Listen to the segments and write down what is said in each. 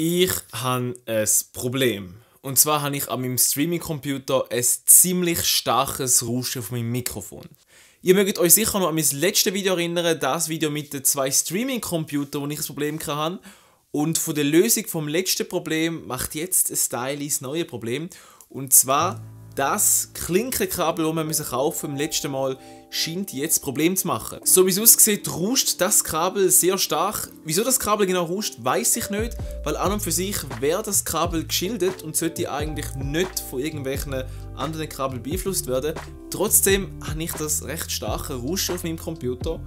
Ich habe ein Problem. Und zwar habe ich an meinem Streaming-Computer ein ziemlich starkes Rauschen auf meinem Mikrofon. Ihr mögt euch sicher noch an mein letztes Video erinnern, das Video mit den 2 Streaming-Computern, wo ich ein Problem hatte. Und von der Lösung vom letzten Problem macht jetzt ein Styli das neue Problem. Und zwar das Klinkenkabel, das wir kaufen im letzten Mal, scheint jetzt ein Problem zu machen. So wie es aussieht, rauscht das Kabel sehr stark. Wieso das Kabel genau rauscht, weiß ich nicht, weil an und für sich wäre das Kabel geschildert und sollte eigentlich nicht von irgendwelchen anderen Kabeln beeinflusst werden. Trotzdem habe ich das recht starke Rauschen auf meinem Computer.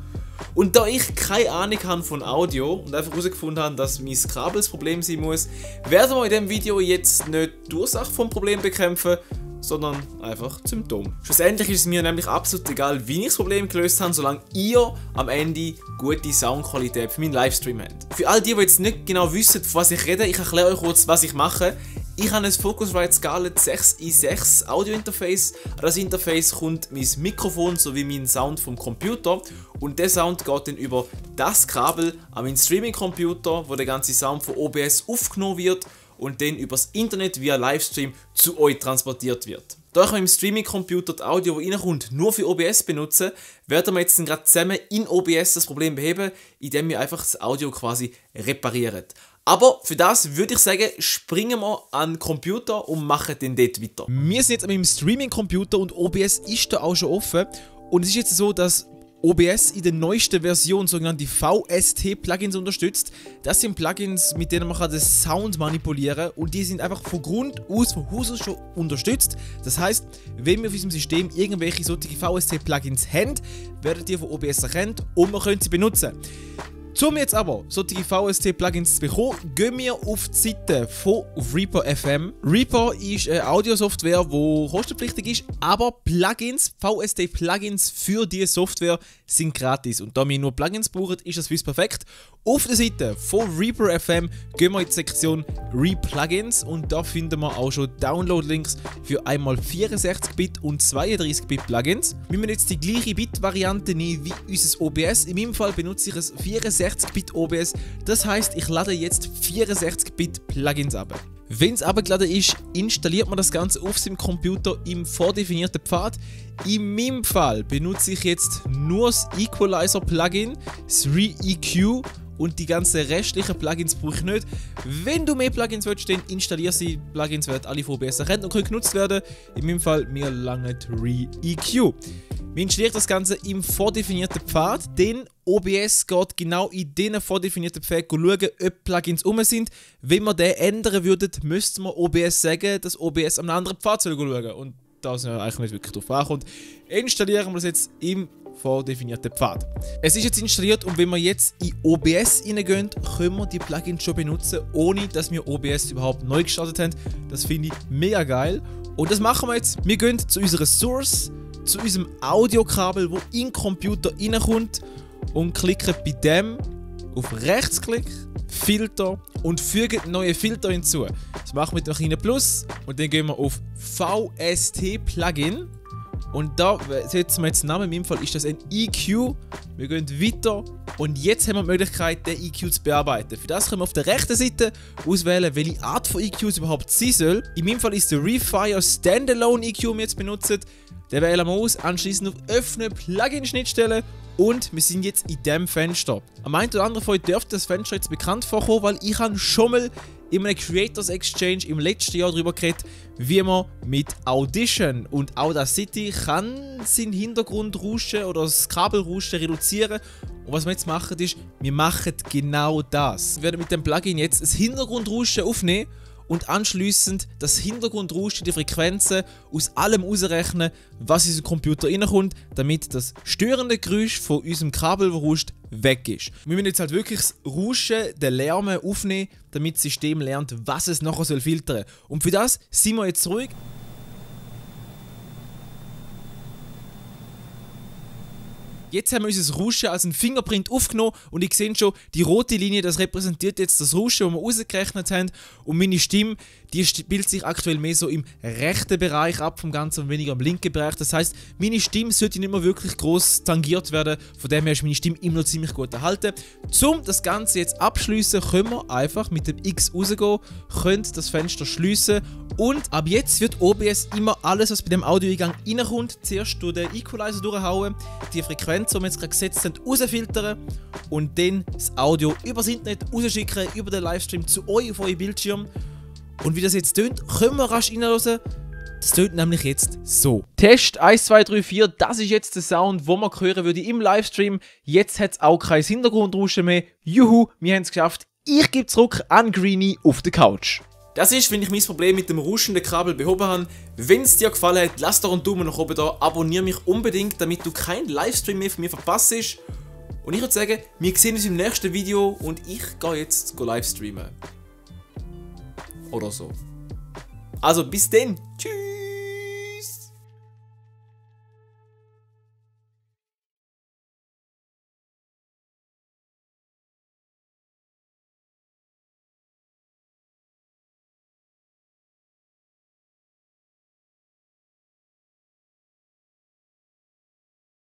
Und da ich keine Ahnung habe von Audio und einfach herausgefunden habe, dass mein Kabel das Problem sein muss, werden wir in diesem Video jetzt nicht die Ursache vom Problem bekämpfen, sondern einfach das Symptom. Schlussendlich ist es mir nämlich absolut egal, wie ich das Problem gelöst habe, solange ihr am Ende gute Soundqualität für meinen Livestream habt. Für all die jetzt nicht genau wissen, von was ich rede, ich erkläre euch kurz, was ich mache. Ich habe ein Focusrite Scarlett 6i6 Audio Interface. An das Interface kommt mein Mikrofon sowie mein Sound vom Computer und der Sound geht dann über das Kabel an meinen Streaming-Computer, wo der ganze Sound von OBS aufgenommen wird und dann übers Internet via Livestream zu euch transportiert wird. Da ich mit dem Streaming-Computer das Audio, das reinkommt, nur für OBS benutzen, werden wir jetzt gerade zusammen in OBS das Problem beheben, indem wir einfach das Audio quasi reparieren. Aber für das würde ich sagen, springen wir an den Computer und machen den dort weiter. Wir sind jetzt an meinem Streaming-Computer und OBS ist da auch schon offen. Und es ist jetzt so, dass OBS in der neuesten Version sogenannte VST-Plugins unterstützt. Das sind Plugins, mit denen man den Sound manipulieren kann und die sind einfach von Grund aus, von Haus aus schon unterstützt. Das heisst, wenn wir auf unserem System irgendwelche solche VST-Plugins haben, werden die von OBS erkannt und man könnte sie benutzen. Um jetzt aber solche VST-Plugins zu bekommen, gehen wir auf die Seite von Reaper FM. Reaper ist eine Audiosoftware, die kostenpflichtig ist, aber Plugins, VST-Plugins für diese Software sind gratis. Und da wir nur Plugins brauchen, ist das für uns perfekt. Auf der Seite von Reaper FM gehen wir in die Sektion Replugins und da finden wir auch schon Download-Links für einmal 64-Bit und 32-Bit Plugins. Wir müssen jetzt die gleiche Bit-Variante nehmen wie unser OBS. In meinem Fall benutze ich ein 64-Bit OBS, das heisst, ich lade jetzt 64-Bit Plugins ab. Wenn es abgeladen ist, installiert man das Ganze auf seinem Computer im vordefinierten Pfad. In meinem Fall benutze ich jetzt nur das Equalizer Plugin, das Re-EQ und die ganzen restlichen Plugins brauche ich nicht. Wenn du mehr Plugins willst, dann installier sie. Plugins werden alle von OBS erkannt und können genutzt werden. In meinem Fall mir langt Re-EQ. Wir installieren das Ganze im vordefinierten Pfad, denn OBS geht genau in diesen vordefinierten Pfad schauen, ob Plugins rum sind. Wenn wir den ändern würden, müsste man OBS sagen, dass OBS an einem anderen Pfad schauen soll. Und da sind wir eigentlich nicht wirklich drauf ankommt. Installieren wir das jetzt im vordefinierten Pfad. Es ist jetzt installiert und wenn wir jetzt in OBS reingehen, können wir die Plugins schon benutzen, ohne dass wir OBS überhaupt neu gestartet haben. Das finde ich mega geil. Und das machen wir jetzt. Wir gehen zu unserer Source, zu unserem Audiokabel, das in den Computer reinkommt und klicken bei dem auf Rechtsklick, Filter und fügen neue Filter hinzu. Das machen wir mit einem kleinen Plus und dann gehen wir auf VST Plugin und da setzen wir jetzt den Namen. In meinem Fall ist das ein EQ. Wir gehen weiter und jetzt haben wir die Möglichkeit, den EQ zu bearbeiten. Für das können wir auf der rechten Seite auswählen, welche Art von EQ es überhaupt sein soll. In meinem Fall ist der Refire Standalone EQ, den wir jetzt benutzen. Den wählen wir aus, anschließend auf Öffnen Plugin-Schnittstelle und wir sind jetzt in diesem Fenster. Am einen oder anderen von euch dürfte das Fenster jetzt bekannt vorkommen, weil ich habe schon mal in einem Creators Exchange im letzten Jahr darüber geredet, wie man mit Audition und Audacity kann seinen Hintergrundrauschen oder das Kabelrauschen reduzieren. Und was wir jetzt machen ist, wir machen genau das. Wir werden mit dem Plugin jetzt das Hintergrundrauschen aufnehmen und anschliessend das Hintergrundrauschen, die Frequenzen aus allem ausrechnen, was in unseren Computer reinkommt, damit das störende Geräusch von unserem Kabel, das rauscht, weg ist. Wir müssen jetzt halt wirklich das Rauschen, den Lärm aufnehmen, damit das System lernt, was es nachher filtern soll. Und für das sind wir jetzt ruhig. Jetzt haben wir unser Rauschen als ein Fingerprint aufgenommen und ich sehe schon, die rote Linie, das repräsentiert jetzt das Rauschen, das wir rausgerechnet haben. Und meine Stimme, die spielt sich aktuell mehr so im rechten Bereich ab vom Ganzen und weniger im linken Bereich. Das heisst, meine Stimme sollte nicht mehr wirklich gross tangiert werden. Von dem her ist meine Stimme immer noch ziemlich gut erhalten. Um das Ganze jetzt abschließen, können wir einfach mit dem X rausgehen, können das Fenster schliessen und ab jetzt wird OBS immer alles, was bei dem Audioeingang reinkommt, zuerst durch den Equalizer durchhauen, die Frequenz, die wir jetzt gerade gesetzt haben, rausfiltern und dann das Audio übers Internet rausschicken, über den Livestream zu euch auf euren Bildschirm. Und wie das jetzt tönt, können wir rasch reinhören. Das tönt nämlich jetzt so. Test 1, 2, 3, 4, das ist jetzt der Sound, den man hören würde im Livestream. Jetzt hat es auch kein Hintergrundrauschen mehr. Juhu, wir haben es geschafft. Ich gebe zurück an Greenie auf der Couch. Das ist, wenn ich mein Problem mit dem rauschenden Kabel behoben habe. Wenn es dir gefallen hat, lass doch einen Daumen nach oben da, abonniere mich unbedingt, damit du keinen Livestream mehr von mir verpasst. Und ich würde sagen, wir sehen uns im nächsten Video und ich gehe jetzt livestreamen. Oder so. Also bis dann. Tschüss.